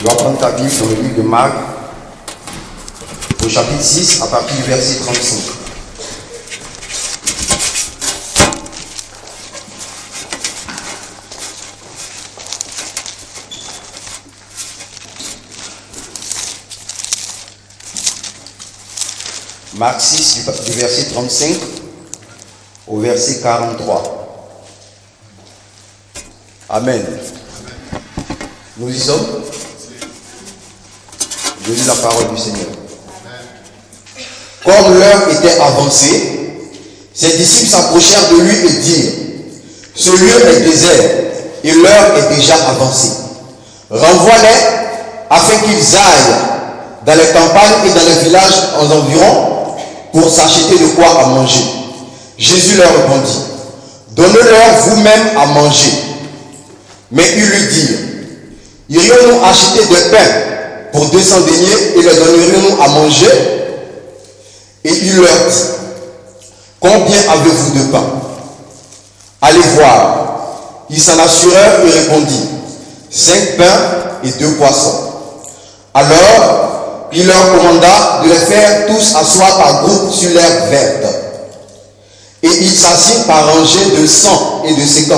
Tu vas prendre ta Bible dans le livre de Marc, au chapitre 6, à partir du verset 35. Marc 6, du verset 35 au verset 43. Amen. Nous y sommes. Je lis la parole du Seigneur. Comme l'heure était avancée, ses disciples s'approchèrent de lui et dirent: ce lieu est désert et l'heure est déjà avancée. Renvoie-les afin qu'ils aillent dans les campagnes et dans les villages aux environs pour s'acheter de quoi à manger. Jésus leur répondit: donnez-leur vous-même à manger. Mais ils lui dirent: irions-nous acheter des pains pour 200 deniers et les donnerions-nous à manger? Et il leur dit: combien avez-vous de pain? Allez voir. Ils s'en assurèrent et répondirent: 5 pains et 2 poissons. Alors il leur commanda de les faire tous asseoir par groupe sur l'herbe verte. Et ils s'assirent par rangées de 100 et de 50.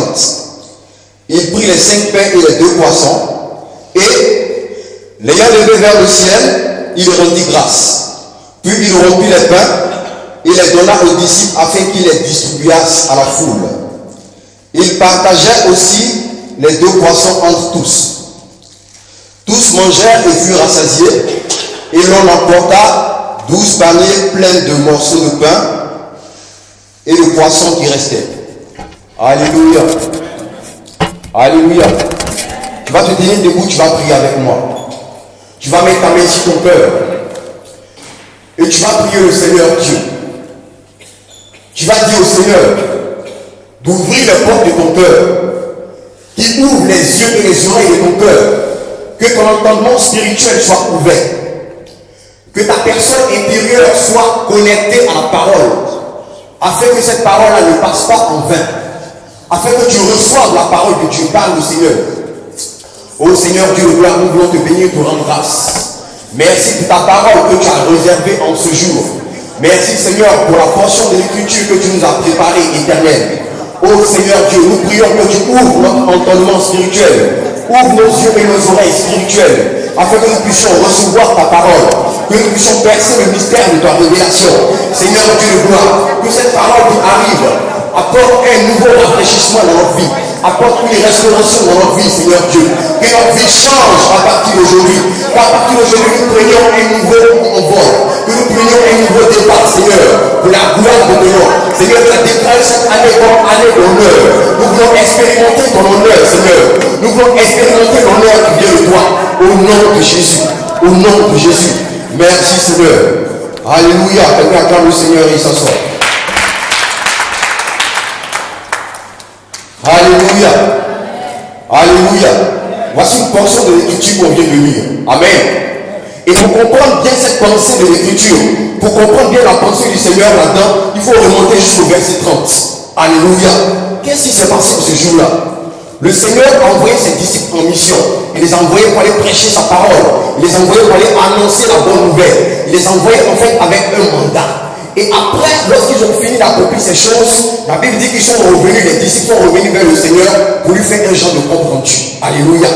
Il prit les 5 pains et les 2 poissons, et, l'ayant levé vers le ciel, il rendit grâce. Puis il rompit les pains et les donna aux disciples afin qu'ils les distribuassent à la foule. Il partageait aussi les 2 poissons entre tous. Tous mangèrent et furent rassasiés, et l'on emporta 12 paniers pleins de morceaux de pain et de poissons qui restaient. Alléluia. Alléluia. Tu vas te tenir debout, tu vas prier avec moi. Tu vas mettre ta main sur ton cœur. Et tu vas prier le Seigneur Dieu. Tu vas dire au Seigneur d'ouvrir les portes de ton cœur. Qu'il ouvre les yeux et les oreilles de ton cœur. Que ton entendement spirituel soit ouvert. Que ta personne intérieure soit connectée à la parole. Afin que cette parole-là ne passe pas en vain. Afin que tu reçoives la parole que Dieu parle au Seigneur. Ô Seigneur Dieu, nous voulons te bénir, te rendre grâce. Merci pour ta parole que tu as réservée en ce jour. Merci Seigneur pour la portion de l'écriture que tu nous as préparée, éternelle. Ô Seigneur Dieu, nous prions que tu ouvres notre entendement spirituel. Ouvre nos yeux et nos oreilles spirituelles. Afin que nous puissions recevoir ta parole. Que nous puissions percer le mystère de ta révélation. Seigneur Dieu de gloire, que cette parole qui arrive apporte un nouveau rafraîchissement dans notre vie. Apporte une restauration dans notre vie, Seigneur Dieu. Que notre vie change à partir d'aujourd'hui. Qu'à partir d'aujourd'hui, nous prenions un nouveau envol. Que nous prenions un nouveau départ, Seigneur, pour la gloire de ton nom. Seigneur, tu as déclaré cette année comme année d'honneur. Nous voulons expérimenter ton honneur, Seigneur. Nous voulons expérimenter l'honneur qui vient de toi. Au nom de Jésus. Au nom de Jésus. Merci, Seigneur. Alléluia. Quelqu'un acclame le Seigneur et il s'assoit. Alléluia. Alléluia. Voici une portion de l'écriture qu'on vient de lire. Amen. Et pour comprendre bien cette pensée de l'écriture, pour comprendre bien la pensée du Seigneur là-dedans, il faut remonter jusqu'au verset 30. Alléluia. Qu'est-ce qui s'est passé ce jour-là? Le Seigneur a envoyé ses disciples en mission. Il les a envoyés pour aller prêcher sa parole. Il les a envoyés pour aller annoncer la bonne nouvelle. Il les a envoyés en fait avec un mandat. Et après, lorsqu'ils ont fini d'accomplir ces choses, la Bible dit qu'ils sont revenus, les disciples sont revenus vers le Seigneur pour lui faire un genre de compte rendu. Alléluia.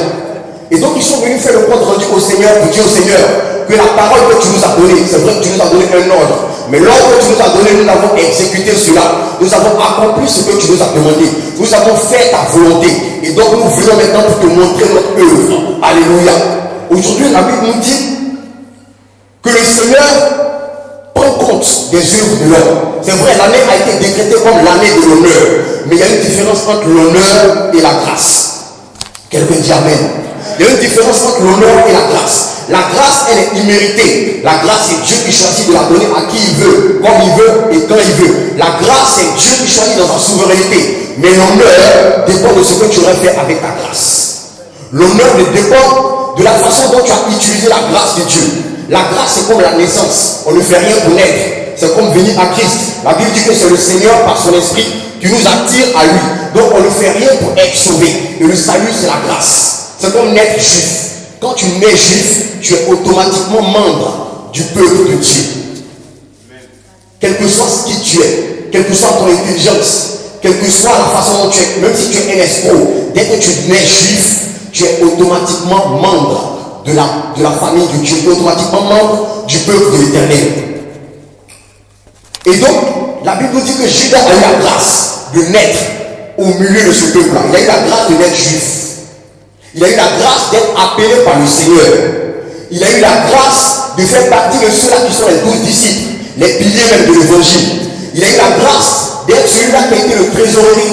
Et donc ils sont venus faire le compte rendu au Seigneur pour dire au Seigneur que la parole que tu nous as donnée, c'est vrai que tu nous as donné un ordre, mais l'ordre que tu nous as donné, nous avons exécuté cela. Nous avons accompli ce que tu nous as demandé. Nous avons fait ta volonté. Et donc nous venons maintenant pour te montrer notre œuvre. Alléluia. Aujourd'hui, la Bible nous dit que le Seigneur prend compte des œuvres de l'homme. C'est vrai, l'année a été décrétée comme l'année de l'honneur. Mais il y a une différence entre l'honneur et la grâce. Quelqu'un dit Amen. Il y a une différence entre l'honneur et la grâce. La grâce, elle est imméritée. La grâce, c'est Dieu qui choisit de la donner à qui il veut, comme il veut et quand il veut. La grâce, c'est Dieu qui choisit dans sa souveraineté. Mais l'honneur dépend de ce que tu aurais fait avec ta grâce. L'honneur dépend de la façon dont tu as utilisé la grâce de Dieu. La grâce, c'est comme la naissance. On ne fait rien pour naître. C'est comme venir à Christ. La Bible dit que c'est le Seigneur, par son esprit, qui nous attire à lui. Donc, on ne fait rien pour être sauvé. Et le salut, c'est la grâce. C'est comme naître juif. Quand tu nais juif, tu es automatiquement membre du peuple de Dieu. Quel que soit ce qui tu es, quelle que soit ton intelligence, quelle que soit la façon dont tu es, même si tu es un escroc, dès que tu nais juif, tu es automatiquement membre de la famille de Dieu, tu es automatiquement membre du peuple de l'Éternel. Et donc, la Bible nous dit que Judas a eu la grâce de naître au milieu de ce peuple-là. Il a eu la grâce de naître juif. Il a eu la grâce d'être appelé par le Seigneur. Il a eu la grâce de faire partie de ceux-là qui sont les 12 disciples, les piliers même de l'évangile. Il a eu la grâce d'être celui-là qui a été le trésorier.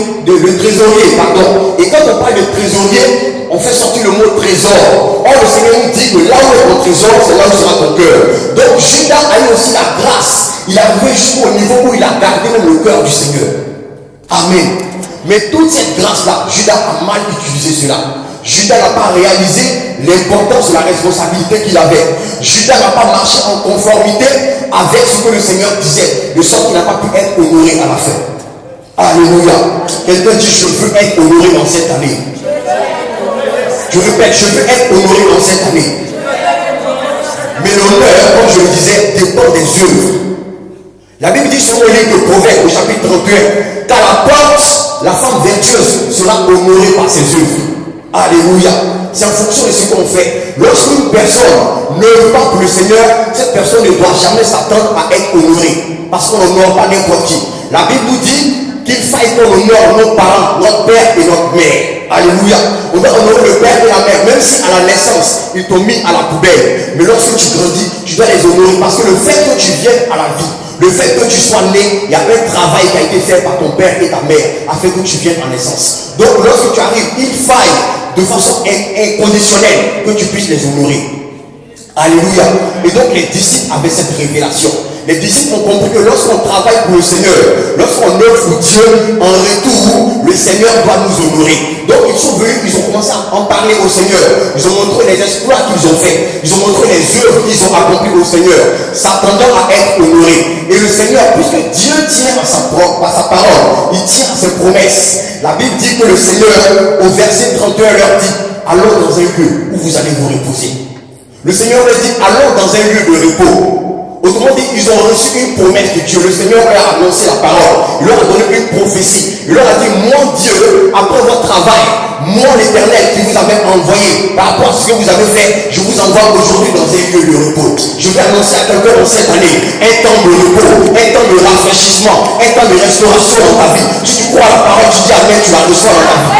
Et quand on parle de trésorier, on fait sortir le mot trésor. Or, le Seigneur nous dit que là où est ton trésor, c'est là où sera ton cœur. Donc, Judas a eu aussi la grâce. Il est arrivé jusqu'au niveau où il a gardé même le cœur du Seigneur. Amen. Mais toute cette grâce-là, Judas a mal utilisé cela. Judas n'a pas réalisé l'importance de la responsabilité qu'il avait. Judas n'a pas marché en conformité avec ce que le Seigneur disait, de sorte qu'il n'a pas pu être honoré à la fin. Alléluia. Quelqu'un dit, je veux être honoré dans cette année. Je répète, je veux être honoré dans cette année. Mais l'honneur, comme je le disais, dépend des œuvres. La Bible dit sur le livre de Proverbes, au chapitre 31, qu'à la porte, la femme vertueuse sera honorée par ses œuvres. Alléluia. C'est en fonction de ce qu'on fait. Lorsqu'une personne n'œuvre pas pour le Seigneur, cette personne ne doit jamais s'attendre à être honorée. Parce qu'on n'honore pas n'importe qui. La Bible nous dit qu'il faille qu'on honore nos parents, notre père et notre mère. Alléluia. On doit honorer le père et la mère, même si à la naissance, ils t'ont mis à la poubelle. Mais lorsque tu grandis, tu dois les honorer. Parce que le fait que tu viennes à la vie, le fait que tu sois né, il y a un travail qui a été fait par ton père et ta mère afin que tu viennes en naissance. Donc lorsque tu arrives, il faille de façon inconditionnelle que tu puisses les honorer. Alléluia. Et donc les disciples avaient cette révélation. Les disciples ont compris que lorsqu'on travaille pour le Seigneur, lorsqu'on œuvre pour Dieu, en retour, le Seigneur doit nous honorer. Donc ils sont venus, ils ont commencé à en parler au Seigneur. Ils ont montré les exploits qu'ils ont faits. Ils ont montré les œuvres qu'ils ont accomplies au Seigneur, s'attendant à être honorés. Et le Seigneur, puisque Dieu tient à sa parole, il tient à ses promesses. La Bible dit que le Seigneur, au verset 31, leur dit, allons dans un lieu où vous allez vous reposer. Le Seigneur leur dit, allons dans un lieu de repos. Autrement dit, ils ont reçu une promesse de Dieu. Le Seigneur leur a annoncé la parole. Il leur a donné une prophétie. Il leur a dit, moi Dieu, après votre travail, moi l'Éternel qui vous avait envoyé par rapport à ce que vous avez fait, je vous envoie aujourd'hui dans un lieu de repos. Je vais annoncer à quelqu'un dans cette année un temps de repos, un temps de rafraîchissement, un temps de restauration dans ta vie. Si tu crois à la parole, tu dis amen, tu la reçois dans ta vie.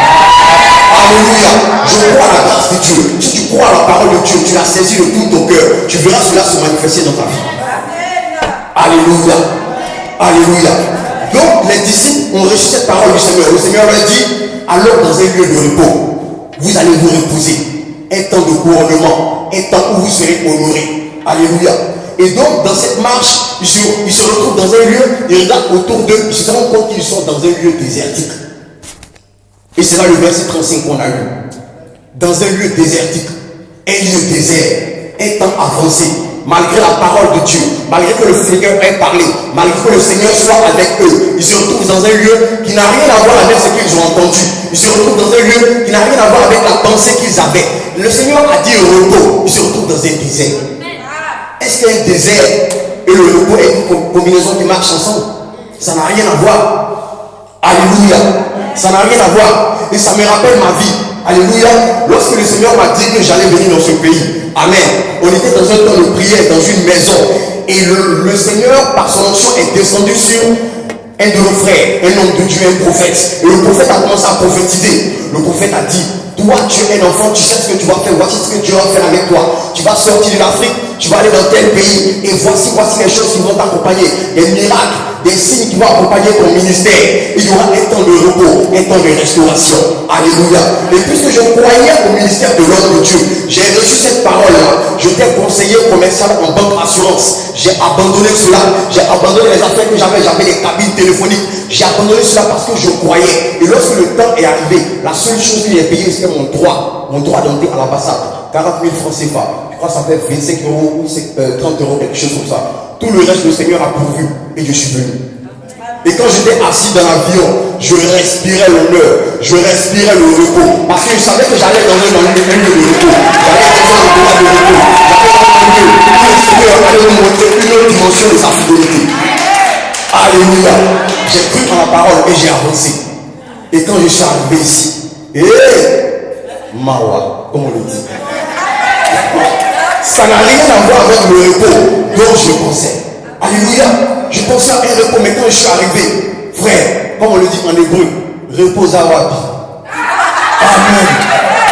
Alléluia. Je crois à la grâce de Dieu. Si tu crois à la parole de Dieu, tu la saisis de tout ton cœur, tu verras cela se manifester dans ta vie. Alléluia. Alléluia. Donc les disciples ont reçu cette parole du Seigneur. Le Seigneur leur dit, allons dans un lieu de repos. Vous allez vous reposer. Un temps de couronnement. Un temps où vous serez honorés. Alléluia. Et donc dans cette marche, ils se retrouvent dans un lieu, ils regardent autour d'eux, ils se rendent compte qu'ils sont dans un lieu désertique. Et c'est là le verset 35 qu'on a lu. Dans un lieu désertique, un lieu désert, un temps avancé, malgré la parole de Dieu, malgré que le Seigneur ait parlé, malgré que le Seigneur soit avec eux, ils se retrouvent dans un lieu qui n'a rien à voir avec ce qu'ils ont entendu. Ils se retrouvent dans un lieu qui n'a rien à voir avec la pensée qu'ils avaient. Le Seigneur a dit repos, ils se retrouvent dans un désert. Est-ce qu'un désert et le repos est une combinaison qui marche ensemble? Ça n'a rien à voir. Alléluia. Ça n'a rien à voir. Et ça me rappelle ma vie. Alléluia. Lorsque le Seigneur m'a dit que j'allais venir dans ce pays. Amen. On était dans un temps de prière, dans une maison. Et le Seigneur, par son onction, est descendu sur un de nos frères, un homme de Dieu, un prophète. Et le prophète a commencé à prophétiser. Le prophète a dit, toi tu es un enfant, tu sais ce que tu vas faire, voici ce que Dieu va faire avec toi. Tu vas sortir de l'Afrique, tu vas aller dans tel pays. Et voici les choses qui vont t'accompagner. Des miracles, des signes qui vont accompagner ton ministère. Il y aura un temps de repos, un temps de restauration. Alléluia. Et puisque je croyais au ministère de l'homme de Dieu, j'ai reçu cette parole-là. J'étais conseiller commercial en banque assurance. J'ai abandonné cela. J'ai abandonné les affaires que j'avais. J'avais des cabines téléphoniques. J'ai abandonné cela parce que je croyais. Et lorsque le temps est arrivé, la seule chose qu'il est payé, c'était mon droit d'entrer à l'ambassade. 40 000 francs CFA. Je crois que ça fait 25 euros ou 30 euros, quelque chose comme ça. Tout le reste, le Seigneur a pourvu. Et je suis venu. Et quand j'étais assis dans l'avion, je respirais l'honneur, je respirais le repos. Parce que je savais que j'allais dans un lieu de repos. J'allais dans un allait nous montrer une autre dimension de sa fidélité. Alléluia. J'ai cru en la parole et j'ai avancé. Et quand je suis arrivé ici, Mawa, comme on le dit, ça n'a rien à voir avec le repos dont je pensais. Alléluia. Je pensais à un repos, mais quand je suis arrivé, frère, comme on le dit en hébreu, repose à Wabi. Amen.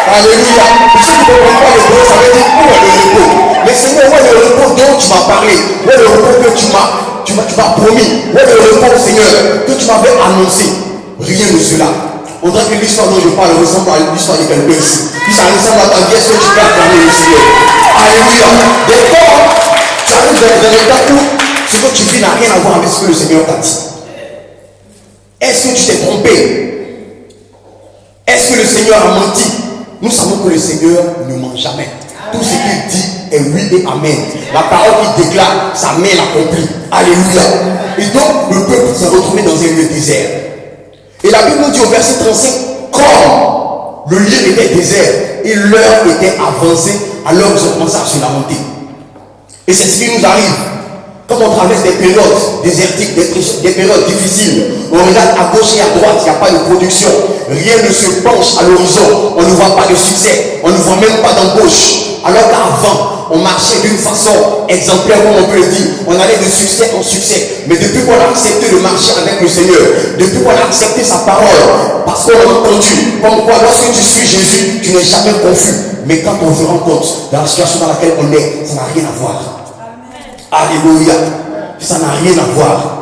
Alléluia. Pour ceux qui ne comprennent pas l'hébreu, ça veut dire où est le repos. Mais Seigneur, où est le repos dont tu m'as parlé? Où est le repos que tu m'as promis? Où est le repos, Seigneur, que tu m'avais annoncé? Rien de cela. On dirait que l'histoire dont je parle ressemble à l'histoire de quelqu'un ici. Puis ça ressemble à ta vie. Est-ce que tu peux acclamer le Seigneur? Alléluia. Des fois, tu arrives dans le temps où ce que tu vis n'a rien à voir avec ce que le Seigneur t'a dit. Est-ce que tu t'es trompé? Est-ce que le Seigneur a menti? Nous savons que le Seigneur ne ment jamais. Tout ce qu'il dit est oui et amen. La parole qu'il déclare, sa main l'accomplit. Alléluia. Et donc, le peuple s'est retrouvé dans un lieu désert. Et la Bible nous dit au verset 35, comme le lieu était désert et l'heure était avancée, alors ils ont commencé à se lamenter. Et c'est ce qui nous arrive. Quand on traverse des périodes désertiques, des périodes difficiles, on regarde à gauche et à droite, il n'y a pas de production. Rien ne se penche à l'horizon. On ne voit pas de succès. On ne voit même pas d'embauche. Alors qu'avant, on marchait d'une façon exemplaire, comme on peut le dire. On allait de succès en succès. Mais depuis qu'on a accepté de marcher avec le Seigneur, depuis qu'on a accepté sa parole, parce qu'on a entendu, comme quoi lorsque tu suis Jésus, tu n'es jamais confus. Mais quand on se rend compte de la situation dans laquelle on est, ça n'a rien à voir. Alléluia. Ça n'a rien à voir.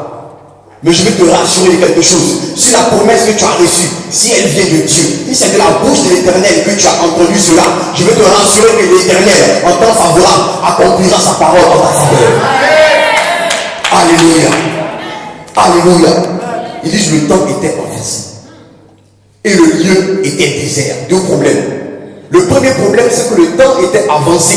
Mais je vais te rassurer de quelque chose. Si la promesse que tu as reçue, si elle vient de Dieu, si c'est de la bouche de l'Éternel que tu as entendu cela, je vais te rassurer que l'Éternel, en temps favorable, accomplira sa parole en ta faveur. Alléluia. Alléluia. Il dit que le temps était avancé. Et le lieu était désert. Deux problèmes. Le premier problème, c'est que le temps était avancé.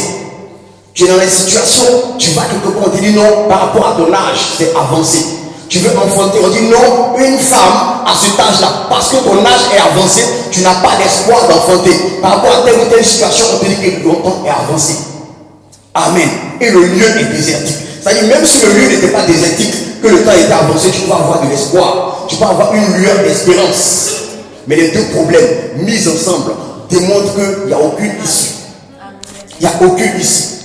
Tu es dans les situations, tu vas quelque part, on te dit non, par rapport à ton âge, c'est avancé. Tu veux enfanter, on dit non, une femme à cet âge-là, parce que ton âge est avancé, tu n'as pas d'espoir d'enfanter. Par rapport à telle ou telle situation, on te dit que ton temps est avancé. Amen. Et le lieu est désertique. C'est-à-dire, même si le lieu n'était pas désertique, que le temps était avancé, tu peux avoir de l'espoir. Tu peux avoir une lueur d'espérance. Mais les deux problèmes mis ensemble démontrent qu'il n'y a aucune issue. Il n'y a aucune issue.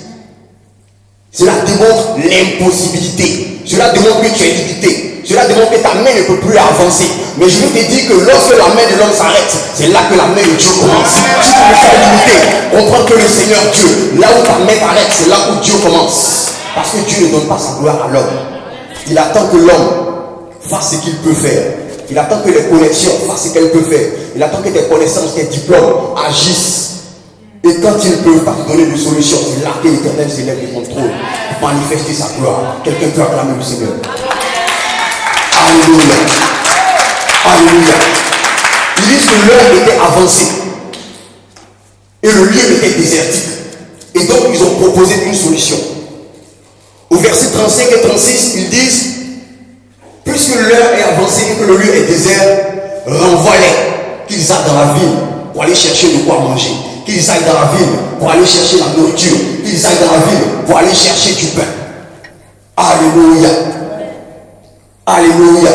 Cela démontre l'impossibilité. Cela démontre que tu es limité. Cela démontre que ta main ne peut plus avancer. Mais je veux te dire que lorsque la main de l'homme s'arrête, c'est là que la main de Dieu commence. Si tu ne pas limité, comprends que le Seigneur Dieu, là où ta main t'arrête, c'est là où Dieu commence. Parce que Dieu ne donne pas sa gloire à l'homme. Il attend que l'homme fasse ce qu'il peut faire. Il attend que les connexions fassent ce qu'elles peuvent faire. Il attend que tes connaissances, tes diplômes agissent. Et quand ils ne peuvent pas te donner de solution, c'est là que l'Éternel s'élève du contrôle pour manifester sa gloire. Quelqu'un peut acclamer le Seigneur. Alléluia. Alléluia. Ils disent que l'heure était avancée et le lieu était désertique. Et donc ils ont proposé une solution. Au verset 35 et 36, ils disent, puisque l'heure est avancée et que le lieu est désert, renvoie-les, qu'ils aillent dans la ville pour aller chercher de quoi manger. Qu'ils aillent dans la ville pour aller chercher la nourriture. Qu'ils aillent dans la ville pour aller chercher du pain. Alléluia. Alléluia.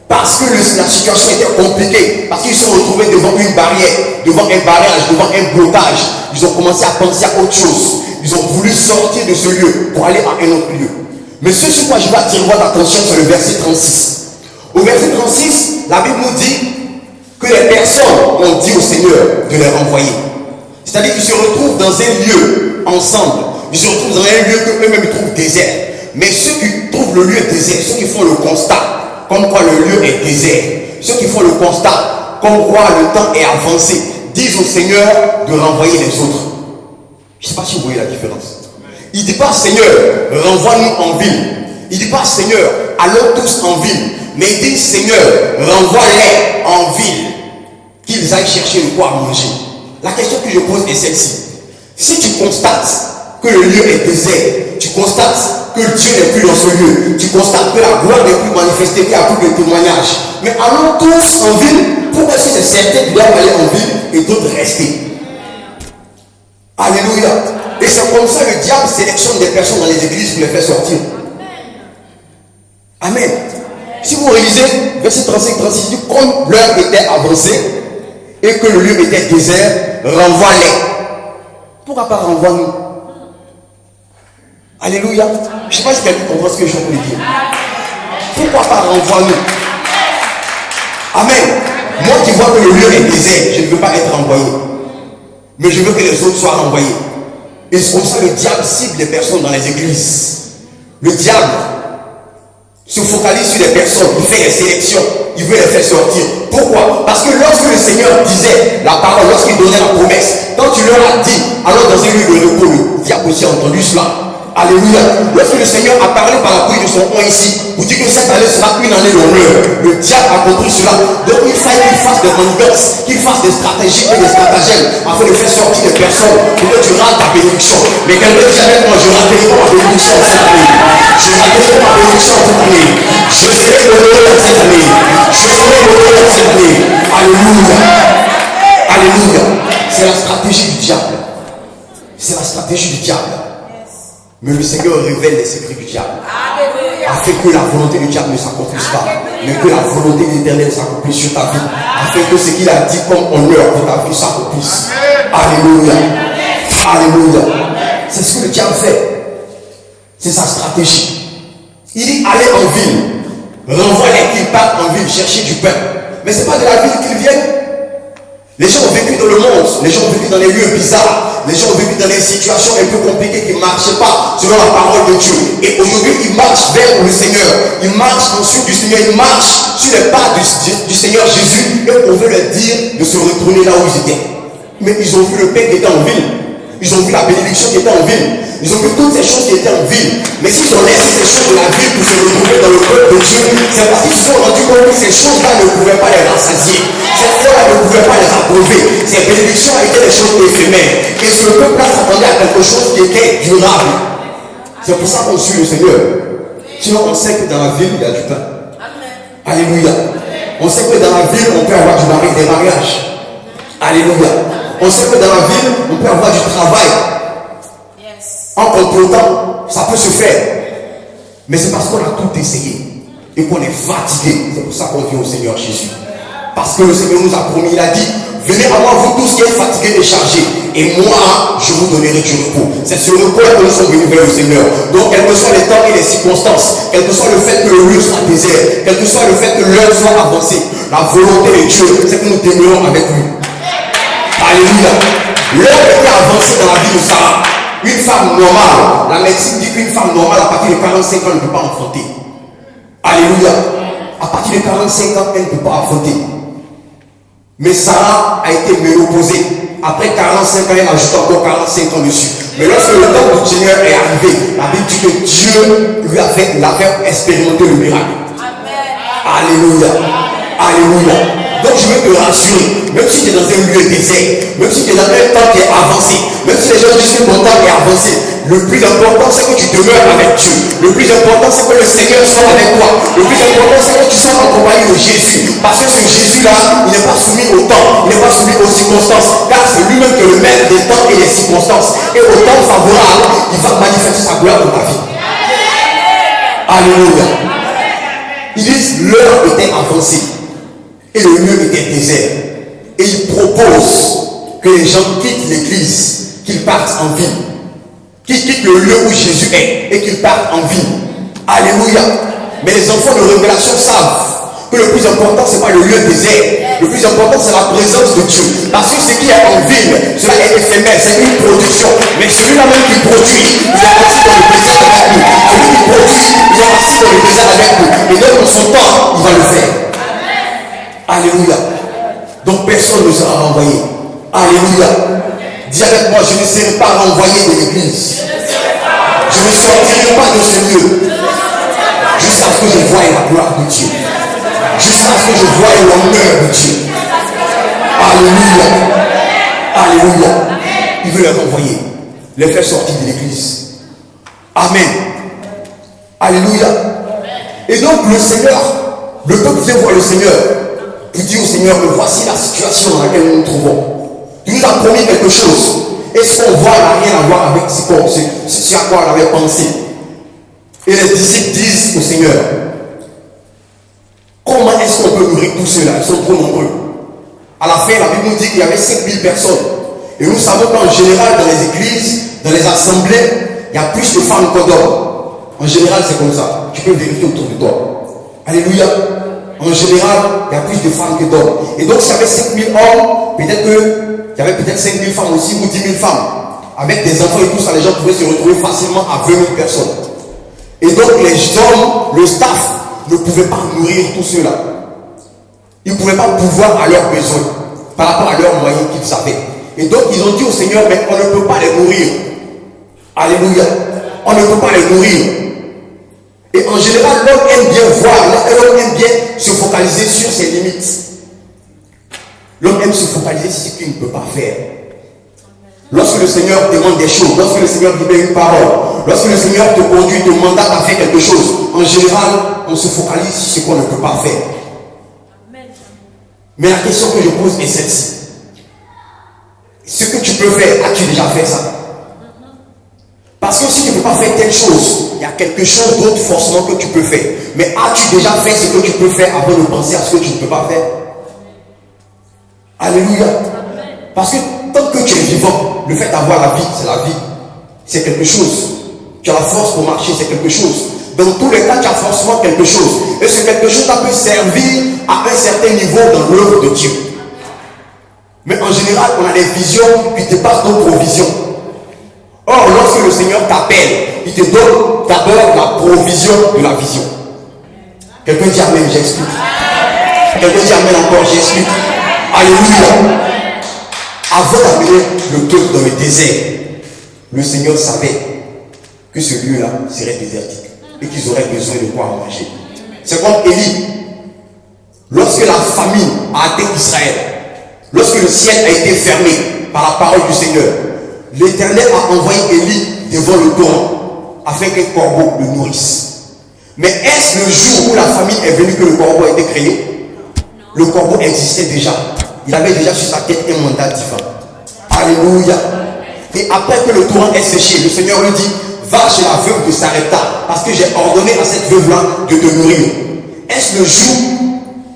Parce que la situation était compliquée. Parce qu'ils se sont retrouvés devant une barrière, devant un barrage, devant un blocage. Ils ont commencé à penser à autre chose. Ils ont voulu sortir de ce lieu pour aller à un autre lieu. Mais ce sur quoi je vais attirer votre attention, c'est le verset 36. Au verset 36, la Bible nous dit que les personnes ont dit au Seigneur de les renvoyer. C'est-à-dire qu'ils se retrouvent dans un lieu ensemble. Ils se retrouvent dans un lieu qu'eux-mêmes trouvent désert. Mais ceux qui trouvent le lieu désert, ceux qui font le constat, comme quoi le lieu est désert, ceux qui font le constat, comme quoi le temps est avancé, disent au Seigneur de renvoyer les autres. Je ne sais pas si vous voyez la différence. Il ne dit pas Seigneur, renvoie-nous en ville. Il ne dit pas Seigneur, allons tous en ville. Mais il dit Seigneur, renvoie-les en ville. Qu'ils aillent chercher de quoi manger. La question que je pose est celle-ci. Si tu constates que le lieu est désert, tu constates que Dieu n'est plus dans ce lieu, tu constates que la gloire n'est plus manifestée, qu'il n'y a plus de témoignages. Mais allons tous en ville. Pourquoi est-ce que c'est certains qui doivent aller en ville et d'autres rester? Alléluia. Et Et c'est comme ça que le diable sélectionne des personnes dans les églises pour les faire sortir. Amen. Si vous réalisez, verset 35-36, dit comme l'heure était avancée et que le lieu était désert, renvoie-les. Pourquoi pas renvoie-nous? Alléluia. Je ne sais pas si quelqu'un comprend ce que je suis en train de dire. Pourquoi pas renvoie-nous? Amen. Moi qui vois que le lieu est désert, je ne veux pas être renvoyé. Mais je veux que les autres soient renvoyés. Et c'est comme ça que le diable cible les personnes dans les églises. Le diable se focalise sur les personnes, il fait des sélections, il veut les faire sortir. Pourquoi? Parce que lorsque le Seigneur disait la parole, lorsqu'il donnait la promesse, quand tu leur as dit, alors dans un lieu de repos, le diable aussi a entendu cela. Alléluia. Lorsque le Seigneur a parlé par la pluie de son nom ici, vous dit que cette année sera une année d'honneur. Le diable a compris cela. Donc il fallait qu'il fasse des manigances, qu'il fasse des stratégies et des stratagèmes afin de faire sortir des personnes pour que tu rates ta bénédiction. Mais quelqu'un dit avec moi, je raterai pas ma bénédiction cette année. Je raterai pas ma bénédiction cette année. Je serai l'honneur cette année. Je serai l'honneur cette année. Alléluia. Alléluia. C'est la stratégie du diable. C'est la stratégie du diable. Mais le Seigneur révèle les secrets du diable. Afin que la volonté du diable ne s'accomplisse pas. Mais que la volonté de l'Éternel s'accomplisse sur ta vie. Afin que ce qu'il a dit comme honneur pour ta vie s'accomplisse. Alléluia. Alléluia. C'est ce que le diable fait. C'est sa stratégie. Il dit allez en ville. Renvoie-les qu'ils partent en ville chercher du pain. Mais ce n'est pas de la ville qu'ils viennent. Les gens ont vécu dans le monde, les gens ont vécu dans les lieux bizarres, les gens ont vécu dans des situations un peu compliquées qui ne marchaient pas selon la parole de Dieu. Et aujourd'hui, ils marchent vers le Seigneur, ils marchent ensuite du Seigneur, ils marchent sur les pas du Seigneur Jésus, et on veut leur dire de se retourner là où ils étaient. Mais ils ont vu le Père qui était en ville, ils ont vu la bénédiction qui était en ville, ils ont vu toutes ces choses qui étaient en ville. Mais s'ils ont laissé ces choses de la ville pour se retrouver dans le peuple de Dieu, c'est parce qu'ils se sont rendus compte que ces choses-là ne pouvaient pas les rassasier. Ces choses-là ne pouvaient pas les approuver. Ces bénédictions étaient des choses éphémères. Et ce peuple-là s'attendait à quelque chose qui était durable. C'est pour ça qu'on suit le Seigneur. Sinon, on sait que dans la ville, il y a du pain. Alléluia. On sait que dans la ville, on peut avoir des mariages. Alléluia. On sait que dans la ville, on peut avoir du travail. En complotant, ça peut se faire. Mais c'est parce qu'on a tout essayé et qu'on est fatigué. C'est pour ça qu'on vient au Seigneur Jésus. Parce que le Seigneur nous a promis, il a dit, venez à moi vous tous qui êtes fatigués et chargés, et moi je vous donnerai du repos. C'est ce repos que nous sommes venus vers le Seigneur. Donc quels que soient les temps et les circonstances, quel que soit le fait que le lieu soit désert, quel que soit le fait que l'heure soit avancée, la volonté de Dieu, c'est que nous demeurons avec lui. Alléluia. L'heure était avancée dans la vie de Sarah. Une femme normale, la médecine dit qu'une femme normale à partir de 45 ans ne peut pas enfanter. Alléluia. À partir de 45 ans, elle ne peut pas enfanter. Mais Sarah a été ménopausée. Après 45 ans, elle ajoute encore 45 ans dessus. Mais lorsque le temps du Seigneur est arrivé, la Bible dit que Dieu lui a fait expérimenter le miracle. Alléluia. Alléluia. Donc je veux te rassurer, même si tu es dans un lieu désert, même si tu es dans un temps qui est avancé, même si les gens disent que ton temps est avancé, le plus important c'est que tu demeures avec Dieu. Le plus important c'est que le Seigneur soit avec toi. Le plus important c'est que tu sois en compagnie de Jésus. Parce que ce Jésus-là, il n'est pas soumis au temps, il n'est pas soumis aux circonstances, car c'est lui-même qui est le maître des temps et des circonstances. Et au temps favorable, il va manifester sa gloire dans ta vie. Alléluia. Ils disent l'heure était avancée. Et le lieu était désert. Et il propose que les gens quittent l'église, qu'ils partent en ville, qu'ils quittent le lieu où Jésus est et qu'ils partent en ville. Alléluia. Mais les enfants de révélation savent que le plus important, ce n'est pas le lieu désert. Le plus important, c'est la présence de Dieu. Parce que ce qui est en ville, cela est éphémère, c'est une production. Mais celui-là même qui produit, il est assis dans le désert avec nous. Celui qui produit, il est assis dans le désert avec nous. Et donc, dans son temps, il va le faire. Alléluia. Donc personne ne sera renvoyé. Alléluia. Dis avec moi, je ne serai pas renvoyé de l'église. Je ne sortirai pas de ce lieu jusqu'à ce que je voie la gloire de Dieu. Jusqu'à ce que je voie l'honneur de Dieu. Alléluia. Alléluia. Il veut les renvoyer, les faire sortir de l'église. Amen. Alléluia. Et donc le Seigneur, le peuple vient voir le Seigneur. Il dit au Seigneur que voici la situation dans laquelle nous nous trouvons. Tu nous as promis quelque chose. Et ce qu'on voit n'a rien à à voir avec ce à quoi on avait pensé. Et les disciples disent au Seigneur, comment est-ce qu'on peut nourrir tous ceux-là? Ils sont trop nombreux. À la fin, la Bible nous dit qu'il y avait 5000 personnes. Et nous savons qu'en général, dans les églises, dans les assemblées, il y a plus de femmes que d'hommes. En général, c'est comme ça. Tu peux vérifier autour de toi. Alléluia. En général, il y a plus de femmes que d'hommes. Et donc, s'il y avait 5000 hommes, peut-être qu'il y avait peut-être 5000 femmes aussi, ou 10 000 femmes. Avec des enfants et tout ça, les gens pouvaient se retrouver facilement à 20 000 personnes. Et donc, les hommes, le staff, ne pouvaient pas nourrir tous ceux-là. Ils ne pouvaient pas pouvoir à leurs besoins, par rapport à leurs moyens qu'ils avaient. Et donc, ils ont dit au Seigneur, mais on ne peut pas les nourrir. Alléluia. On ne peut pas les nourrir. Et en général, l'homme aime bien voir, l'homme aime bien se focaliser sur ses limites. L'homme aime se focaliser sur ce qu'il ne peut pas faire. Lorsque le Seigneur demande des choses, lorsque le Seigneur libère une parole, lorsque le Seigneur te conduit, te mandate à faire quelque chose, en général, on se focalise sur ce qu'on ne peut pas faire. Mais la question que je pose est celle-ci. Ce que tu peux faire, as-tu déjà fait ça? Parce que si tu ne peux pas faire telle chose, il y a quelque chose d'autre forcément que tu peux faire. Mais as-tu déjà fait ce que tu peux faire avant de penser à ce que tu ne peux pas faire? Alléluia. Parce que tant que tu es vivant, le fait d'avoir la vie, c'est la vie. C'est quelque chose. Tu as la force pour marcher, c'est quelque chose. Dans tous les cas, tu as forcément quelque chose. Et ce quelque chose, ça peut servir à un certain niveau dans l'œuvre de Dieu. Mais en général, on a des visions qui dépassent nos provisions. Or, lorsque le Seigneur t'appelle, il te donne d'abord la provision de la vision. Quelqu'un dit Amen, j'explique. Quelqu'un dit Amen encore, j'explique. Alléluia. Avant d'amener le peuple dans le désert, le Seigneur savait que ce lieu-là serait désertique et qu'ils auraient besoin de quoi manger. C'est comme Élie. Lorsque la famine a atteint Israël, lorsque le ciel a été fermé par la parole du Seigneur, l'Éternel a envoyé Élie devant le torrent afin qu'un corbeau le nourrisse. Mais est-ce le jour où la famine est venue que le corbeau a été créé? Le corbeau existait déjà. Il avait déjà sur sa tête un mandat divin. Alléluia. Et après que le torrent est séché, le Seigneur lui dit, va chez la veuve de Sarepta, parce que j'ai ordonné à cette veuve-là de te nourrir. Est-ce le jour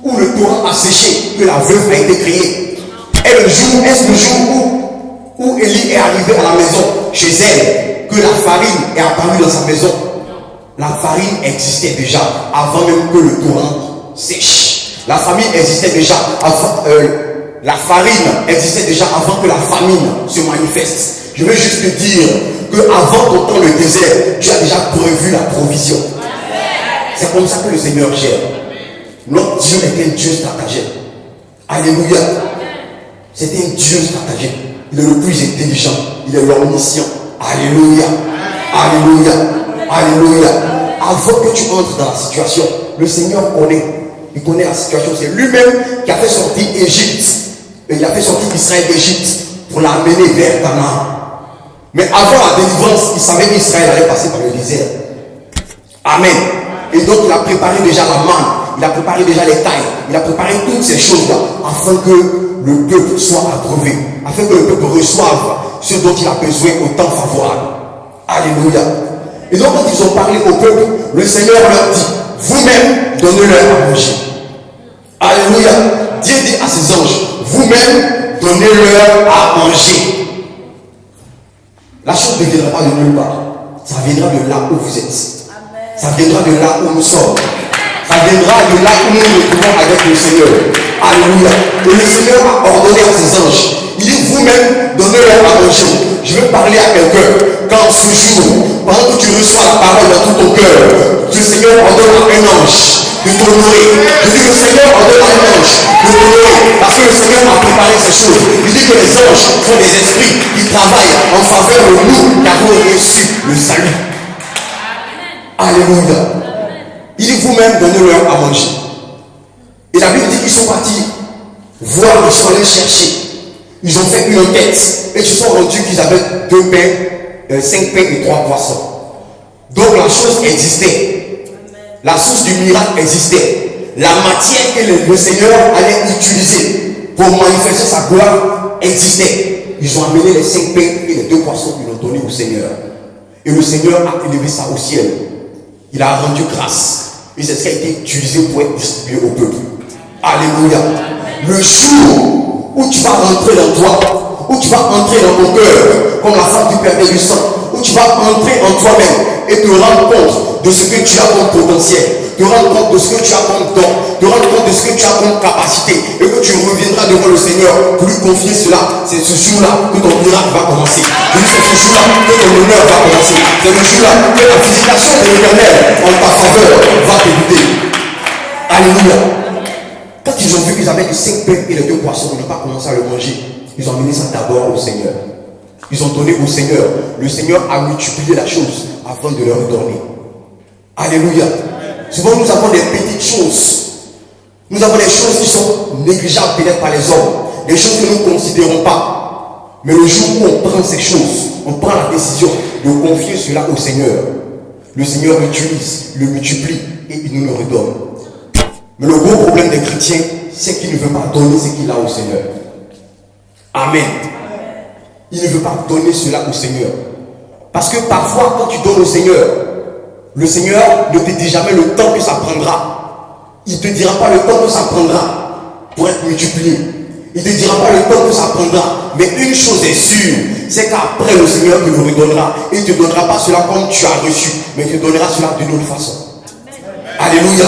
où le torrent a séché que la veuve a été créée? Est-ce le jour où Élie est arrivé à la maison chez elle, que la farine est apparue dans sa maison? La farine existait déjà avant même que le torrent sèche. La famine existait déjà avant, la farine existait déjà avant que la famine se manifeste. Je veux juste te dire qu'avant d'autant le désert, tu as déjà prévu la provision. C'est comme ça que le Seigneur gère. Notre Dieu est un Dieu stratège. Alléluia. C'est un Dieu stratège. Il est le plus intelligent. Il est l'omniscient. Alléluia. Alléluia. Alléluia. Avant que tu entres dans la situation, le Seigneur connaît. Il connaît la situation. C'est lui-même qui a fait sortir Égypte. Et il a fait sortir Israël d'Égypte pour l'amener vers Canaan. Mais avant la délivrance, il savait qu'Israël allait passer par le désert. Amen. Et donc il a préparé déjà la manne. Il a préparé déjà les tailles. Il a préparé toutes ces choses-là afin que le peuple soit approuvé. Afin que le peuple reçoive ce dont il a besoin au temps favorable. Alléluia. Et donc quand ils ont parlé au peuple, le Seigneur leur dit, vous-même donnez-leur à manger. Alléluia. Dieu dit à ses anges, vous-même donnez-leur à manger. La chose ne viendra pas de nulle part. Ça viendra de là où vous êtes. Ça viendra de là où nous sommes. Ça viendra de là où nous nous trouvons avec le Seigneur. Alléluia. Et le Seigneur a ordonné à ses anges. Il dit vous-même, donnez-leur à manger. Je veux parler à quelqu'un. Quand ce jour, pendant que tu reçois la parole dans tout ton cœur, le Seigneur ordonne à un ange de t'honorer. Je dis le Seigneur ordonne à un ange de t'honorer. Parce que le Seigneur a préparé ces choses. Il dit que les anges sont des esprits qui travaillent en faveur de nous qui avons reçu le salut. Alléluia. Il dit vous-même donnez-leur à manger. Et la Bible dit qu'ils sont partis voir, ils sont allés chercher. Ils ont fait une enquête et ils se sont rendus qu'ils avaient 2 pains, 5 pains et 3 poissons. Donc la chose existait. La source du miracle existait. La matière que le Seigneur allait utiliser pour manifester sa gloire existait. Ils ont amené les 5 pains et les 2 poissons qu'ils ont donnés au au Seigneur. Et le Seigneur a élevé ça au ciel. Il a rendu grâce. Et c'est ce qui a été utilisé pour être distribué au peuple. Alléluia. Le jour où tu vas rentrer dans toi, où tu vas entrer dans ton cœur, comme la femme du Père et du sang, où tu vas entrer en toi-même et te rendre compte de ce que tu as comme potentiel, te rendre compte de ce que tu as comme don, te rendre compte de ce que tu as comme capacité, et que tu reviendras devant le Seigneur pour lui confier cela. C'est ce jour-là que ton miracle va commencer. C'est ce jour-là que ton honneur va commencer. C'est le jour-là que la visitation de l'Éternel en ta faveur va t'éviter. Alléluia. Quand ils ont vu qu'ils avaient les 5 pains et les 2 poissons, ils n'ont pas commencé à le manger. Ils ont amené ça d'abord au Seigneur. Ils ont donné au Seigneur. Le Seigneur a multiplié la chose avant de leur donner. Alléluia. Souvent nous avons des petites choses. Nous avons des choses qui sont négligeables peut-être par les hommes. Des choses que nous ne considérons pas. Mais le jour où on prend ces choses, on prend la décision de confier cela au Seigneur. Le Seigneur l'utilise, le multiplie et il nous le redonne. Mais le gros problème des chrétiens, c'est qu'il ne veut pas donner ce qu'il a au Seigneur. Amen. Il ne veut pas donner cela au Seigneur. Parce que parfois, quand tu donnes au Seigneur, le Seigneur ne te dit jamais le temps que ça prendra. Il ne te dira pas le temps que ça prendra pour être multiplié. Il ne te dira pas le temps que ça prendra. Mais une chose est sûre, c'est qu'après le Seigneur te le redonnera. Il ne te donnera pas cela comme tu as reçu, mais il te donnera cela d'une autre façon. Alléluia.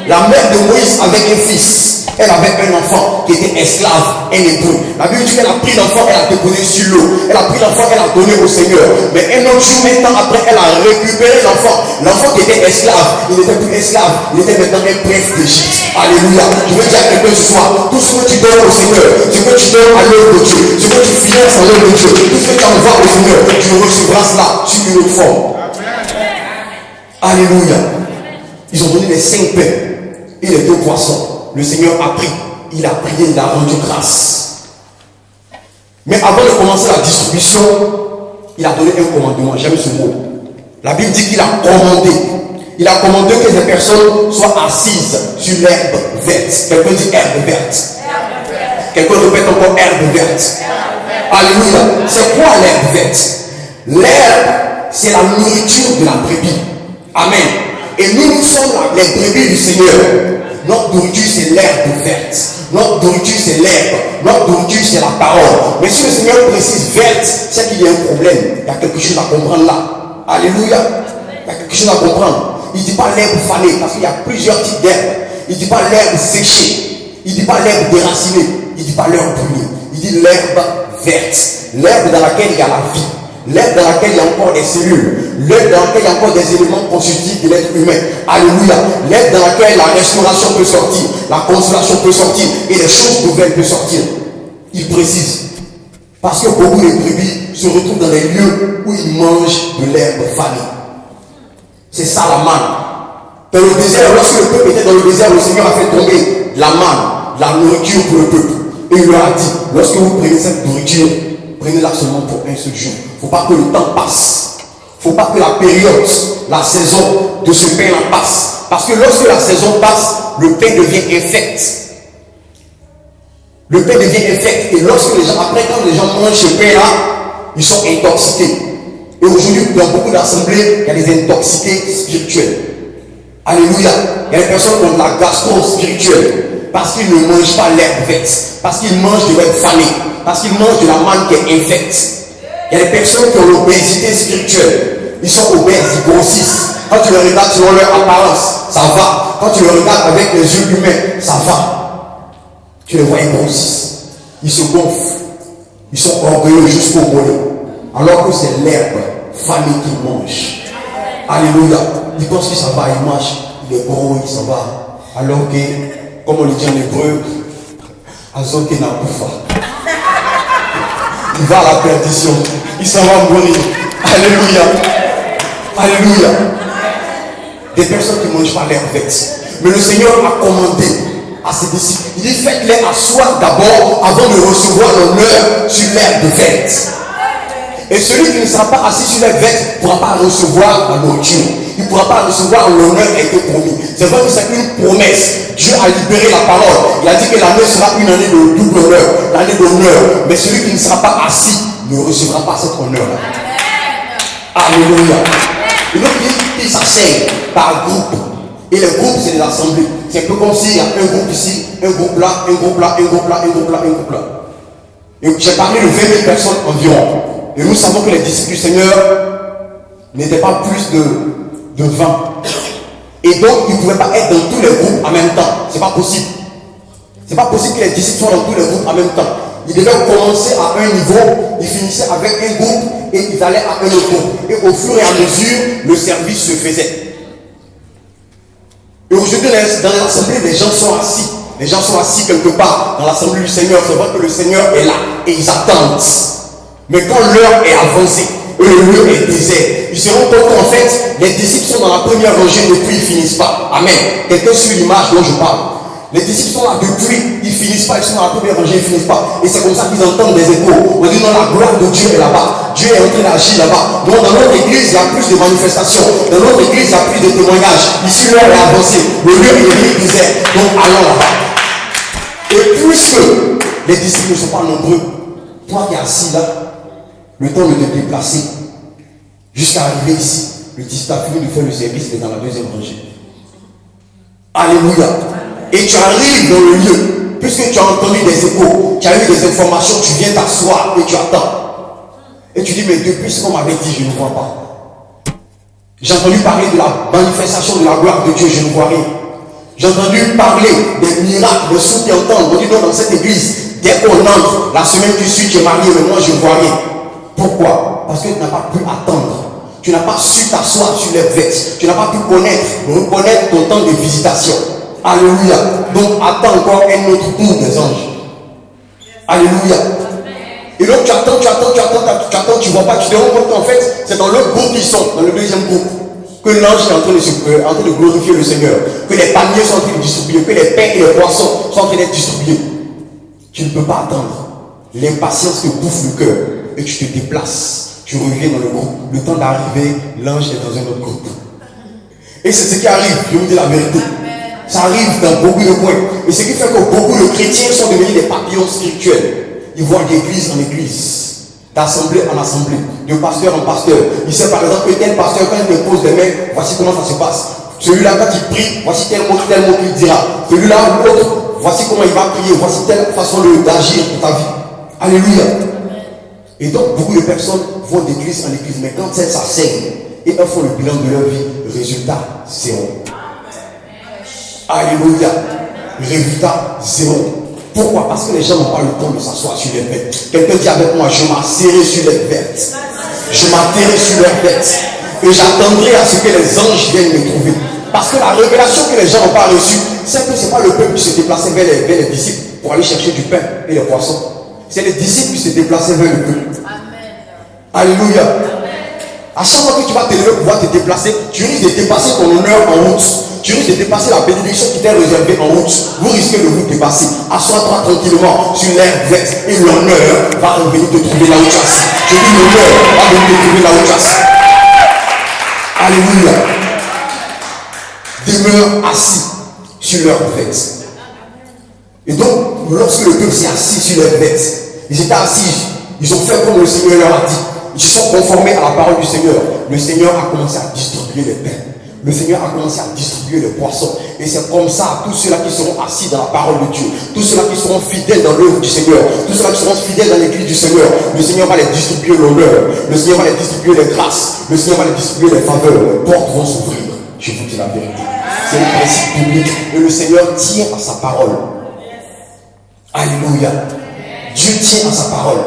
La mère de Moïse avait un fils. Elle avait un enfant qui était esclave, un hébreu. La Bible dit qu'elle a pris l'enfant, elle a déposé sur l'eau. Elle a pris l'enfant, elle a donné au Seigneur. Mais un autre jour, un temps après, elle a récupéré l'enfant. L'enfant qui était esclave, il n'était plus esclave, il était maintenant un prince d'Égypte. Alléluia. Je veux dire à quelqu'un ce soir, tout ce que tu donnes au Seigneur, ce que tu donnes à l'œuvre de Dieu, ce que tu finances à l'œuvre de Dieu, tout ce que tu envoies au Seigneur, tu recevras cela sur une autre forme. Alléluia. Ils ont donné les 5 pains et les 2 poissons. Le Seigneur a pris, il a prié, il a rendu grâce. Mais avant de commencer la distribution, il a donné un commandement. J'aime ce mot. La Bible dit qu'il a commandé. Il a commandé que les personnes soient assises sur l'herbe verte. Quelqu'un dit herbe verte. Quelqu'un répète encore herbe verte. Alléluia. C'est quoi l'herbe verte? L'herbe, c'est la nourriture de la brebis. Amen. Et nous sommes les brebis du Seigneur. Notre nourriture, c'est l'herbe verte. Notre nourriture, c'est l'herbe. Notre nourriture, c'est la parole. Mais si le Seigneur précise verte, c'est qu'il y a un problème. Il y a quelque chose à comprendre là. Alléluia. Il y a quelque chose à comprendre. Il ne dit pas l'herbe fanée, parce qu'il y a plusieurs types d'herbes. Il ne dit pas l'herbe séchée. Il ne dit pas l'herbe déracinée. Il ne dit pas l'herbe brûlée. Il dit l'herbe verte. L'herbe dans laquelle il y a la vie. L'herbe dans laquelle il y a encore des cellules. L'herbe dans laquelle il y a encore des éléments constitutifs de l'être humain. Alléluia. L'herbe dans laquelle la restauration peut sortir, la consolation peut sortir et les choses nouvelles peuvent sortir. Il précise. Parce que beaucoup de brebis se retrouvent dans les lieux où ils mangent de l'herbe fanée. C'est ça la manne. Dans le désert, lorsque le peuple était dans le désert, le Seigneur a fait tomber la manne, la nourriture pour le peuple. Et il leur a dit, lorsque vous prenez cette nourriture, prenez-la seulement pour un seul jour. Il ne faut pas que le temps passe. Il ne faut pas que la période, la saison de ce pain-là passe. Parce que lorsque la saison passe, le pain devient infect. Le pain devient infect. Et lorsque les gens, après quand les gens mangent ce pain-là, ils sont intoxiqués. Et aujourd'hui, dans beaucoup d'assemblées, il y a des intoxiqués spirituels. Alléluia. Il y a des personnes qui ont de la gastro spirituelle. Parce qu'ils ne mangent pas l'herbe verte. Parce qu'ils mangent de l'herbe fanée. Parce qu'ils mangent de la manne qui est infecte. Il y a des personnes qui ont l'obésité spirituelle. Ils sont obèses, ils grossissent. Quand tu les regardes selon leur apparence, ça va. Quand tu les regardes avec les yeux humains, ça va. Tu les vois, ils grossissent. Ils se gonflent. Ils sont orgueilleux jusqu'au mollet. Alors que c'est l'herbe fanée qu'ils mangent. Alléluia. Ils pensent que ça va, ils mangent. Il est gros, il s'en va. Alors que, comme on le dit en hébreu, Azoke n'a pas. Il va à la perdition. Il s'en va mourir. Alléluia. Alléluia. Des personnes qui ne mangent pas l'herbe verte. Mais le Seigneur a commandé à ses disciples. Il dit faites-les asseoir d'abord avant de recevoir l'honneur sur l'herbe verte. Et celui qui ne sera pas assis sur l'herbe verte ne pourra pas recevoir la nourriture. Il ne pourra pas recevoir l'honneur qui a été promis. C'est vrai que c'est une promesse. Dieu a libéré la parole. Il a dit que l'année sera une année de double honneur, l'année d'honneur. Mais celui qui ne sera pas assis ne recevra pas cet honneur-là. Alléluia. Une autre qui s'asseye par groupe. Et les groupes, c'est des assemblées. C'est un peu comme s'il y a un groupe ici, un groupe là, un groupe là, un groupe là, un groupe là, un groupe là. Et j'ai parlé de 20 000 personnes environ. Et nous savons que les disciples du Seigneur n'étaient pas plus de 20. Et donc, ils ne pouvaient pas être dans tous les groupes en même temps. C'est pas possible. C'est pas possible que les disciples soient dans tous les groupes en même temps. Ils devaient commencer à un niveau, ils finissaient avec un groupe et ils allaient à un autre groupe. Et au fur et à mesure, le service se faisait. Et aujourd'hui, dans les assemblées, les gens sont assis. Les gens sont assis quelque part dans l'assemblée du Seigneur. C'est vrai que le Seigneur est là et ils attendent. Mais quand l'heure est avancée et le lieu est désert, ils se rendent compte qu'en fait, les disciples sont dans la première rangée depuis ils ne finissent pas. Amen. Quelqu'un suit l'image dont je parle. Les disciples sont là depuis, ils ne finissent pas, ils sont dans la première rangée, ils ne finissent pas. Et c'est comme ça qu'ils entendent des échos. On dit non, la gloire de Dieu est là-bas. Dieu est en train d'agir là-bas. Donc dans notre église, il y a plus de manifestations. Dans notre église, il y a plus de témoignages. Ici, l'heure est avancée. Le lieu est désert. Donc allons là-bas. Et puisque les disciples ne sont pas nombreux, toi qui es assis là, le temps de te déplacer jusqu'à arriver ici, le disciple a fini de faire le service, il est dans la deuxième rangée. Alléluia. Et tu arrives dans le lieu, puisque tu as entendu des échos, tu as eu des informations, tu viens t'asseoir et tu attends. Et tu dis, mais depuis ce qu'on m'avait dit, je ne vois pas. J'ai entendu parler de la manifestation de la gloire de Dieu, je ne vois rien. J'ai entendu parler des miracles, des sourds qui entendent. On dit non, dans cette église, dès qu'on entre, la semaine qui suit, tu es marié, mais moi je ne vois rien. Pourquoi? Parce que tu n'as pas pu attendre. Tu n'as pas su t'asseoir sur les vêtements. Tu n'as pas pu reconnaître ton temps de visitation. Alléluia. Donc attends encore un autre tour des anges. Alléluia. Et donc tu attends, tu ne vois pas, tu te rends compte qu'en fait, c'est dans l'autre groupe qu'ils sont, dans le deuxième groupe, que l'ange est en train de glorifier le Seigneur, que les paniers sont en train de distribuer, que les pains et les poissons sont en train d'être distribués. Tu ne peux pas attendre. L'impatience te bouffe le cœur et tu te déplaces. Tu reviens dans le groupe. Le temps d'arriver, l'ange est dans un autre groupe. Et c'est ce qui arrive, je vous dis la vérité. Ça arrive dans beaucoup de points. Et ce qui fait que beaucoup de chrétiens sont devenus des papillons spirituels. Ils vont d'église en église, d'assemblée en assemblée, de pasteur en pasteur. Il sait par exemple que tel pasteur, quand il dépose des mains, voici comment ça se passe. Celui-là, quand il prie, voici tel mot qu'il dira. Celui-là ou l'autre, voici comment il va prier, voici telle façon d'agir pour ta vie. Alléluia. Et donc, beaucoup de personnes vont d'église en église, mais quand elles s'asseyent et elles font le bilan de leur vie, résultat zéro. Alléluia. Résultat zéro. Pourquoi? Parce que les gens n'ont pas le temps de s'asseoir sur les bêtes. Quelqu'un dit avec moi, je m'asserai sur les bêtes. Je m'atterrai sur leurs bêtes. Et j'attendrai à ce que les anges viennent me trouver. Parce que la révélation que les gens n'ont pas reçue, c'est que ce n'est pas le peuple qui se déplaçait vers les disciples pour aller chercher du pain et les poissons. C'est les disciples qui se déplaçaient vers le peuple. Alléluia. À chaque fois que tu vas te lever pour pouvoir te déplacer, tu risques de dépasser ton honneur en route. Tu risques de dépasser la bénédiction qui t'est réservée en route. Vous risquez de vous dépasser. Assois-toi tranquillement sur l'herbe verte et l'honneur va revenir te trouver là où tu as. Je dis l'honneur va venir te trouver là où tu as. Alléluia. Demeure assis sur leur vête. Et donc, lorsque le peuple s'est assis sur leur vête, ils étaient assis, ils ont fait comme le Seigneur leur a dit. Ils se sont conformés à la parole du Seigneur. Le Seigneur a commencé à distribuer les pains. Le Seigneur a commencé à distribuer les poissons. Et c'est comme ça, tous ceux-là qui seront assis dans la parole de Dieu, tous ceux-là qui seront fidèles dans l'œuvre du Seigneur, tous ceux-là qui seront fidèles dans l'église du Seigneur, le Seigneur va les distribuer l'honneur, le Seigneur va les distribuer les grâces, le Seigneur va les distribuer les faveurs, les portes vont s'ouvrir. Je vous dis la vérité. C'est un principe biblique. Et le Seigneur tient à sa parole. Alléluia. Dieu tient à sa parole.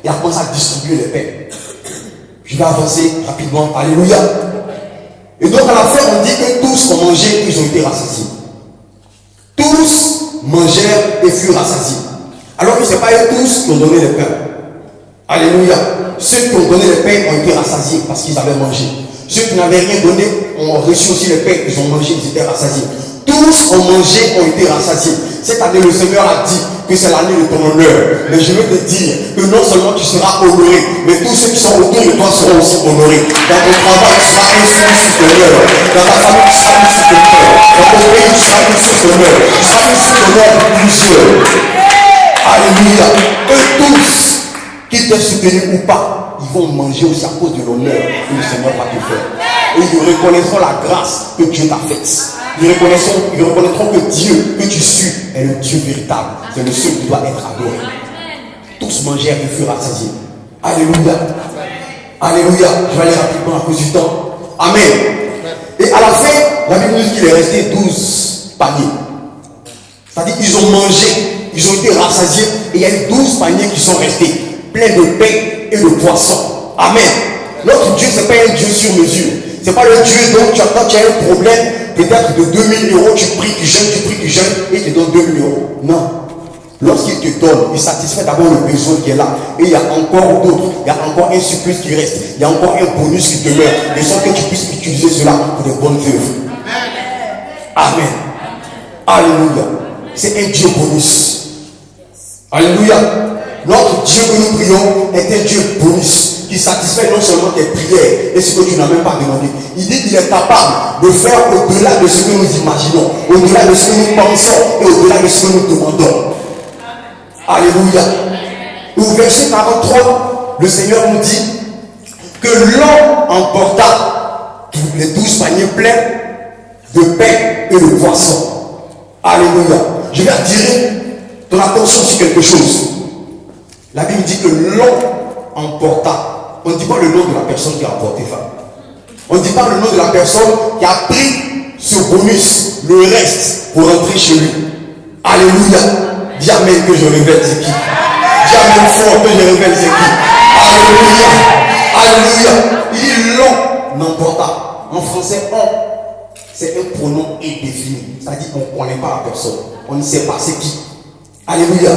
Il a commencé à distribuer les pains. Je vais avancer rapidement. Alléluia. Et donc à la fin, on dit que tous ont mangé, ils ont été rassasiés. Tous mangèrent et furent rassasiés. Alors que ce n'est pas eux tous qui ont donné les pains. Alléluia. Ceux qui ont donné les pains ont été rassasiés parce qu'ils avaient mangé. Ceux qui n'avaient rien donné ont reçu aussi les pains, ils ont mangé, ils étaient rassasiés. Tous ont mangé, ont été rassasiés. Cette année, le Seigneur a dit que c'est l'année de ton honneur. Mais je veux te dire que non seulement tu seras honoré, mais tous ceux qui sont autour de toi seront aussi honorés. Dans ton travail, tu seras une source d'honneur. Dans ta famille, tu seras une source d'honneur. Dans ton pays, tu seras une source d'honneur. Tu seras une source d'honneur pour plusieurs. Alléluia. Eux tous, qu'ils t'aient soutenu ou pas, ils vont manger aussi à cause de l'honneur que le Seigneur va te faire. Et ils reconnaîtront la grâce que Dieu t'a faite. Ils reconnaîtront que Dieu que tu suis est le Dieu véritable. C'est le seul qui doit être adoré. Tous mangèrent et furent rassasiés. Alléluia. Alléluia. Je vais aller rapidement à cause du temps. Amen. Et à la fin, la Bible nous dit qu'il est resté 12 paniers. C'est-à-dire qu'ils ont mangé, ils ont été rassasiés. Et il y a eu 12 paniers qui sont restés, pleins de pain et de poissons. Amen. Notre Dieu, ce n'est pas un Dieu sur mesure. Ce n'est pas le Dieu dont tu as, quand tu as un problème, peut-être de 2000 euros, tu pries, tu jeûnes, et il te donne 2000 euros. Non. Lorsqu'il te donne, il satisfait d'abord le besoin qui est là. Et il y a encore d'autres. Il y a encore un surplus qui reste. Il y a encore un bonus qui demeure. De sorte que tu puisses utiliser cela pour de bonnes œuvres. Amen. Alléluia. C'est un Dieu bonus. Alléluia. Notre Dieu que nous prions est un Dieu bonus qui satisfait non seulement tes prières et ce que tu n'as même pas demandé. Il dit qu'il est capable de faire au-delà de ce que nous imaginons, au-delà de ce que nous pensons et au-delà de ce que nous demandons. Alléluia. Au verset 43, le Seigneur nous dit que l'homme emporta les 12 paniers pleins de pain et de poissons. Alléluia. Je vais attirer ton attention sur quelque chose. La Bible dit que l'homme emporta. On ne dit pas le nom de la personne qui a emporté femme. On ne dit pas le nom de la personne qui a pris ce bonus, le reste, pour rentrer chez lui. Alléluia. Dis amen que je révèle c'est qui. Dis amen fort que je révèle c'est qui. Alléluia. Alléluia. Il dit l'homme n'emporta. En français, on, c'est un pronom indéfini. C'est-à-dire qu'on ne connaît pas la personne. On ne sait pas c'est qui. Alléluia.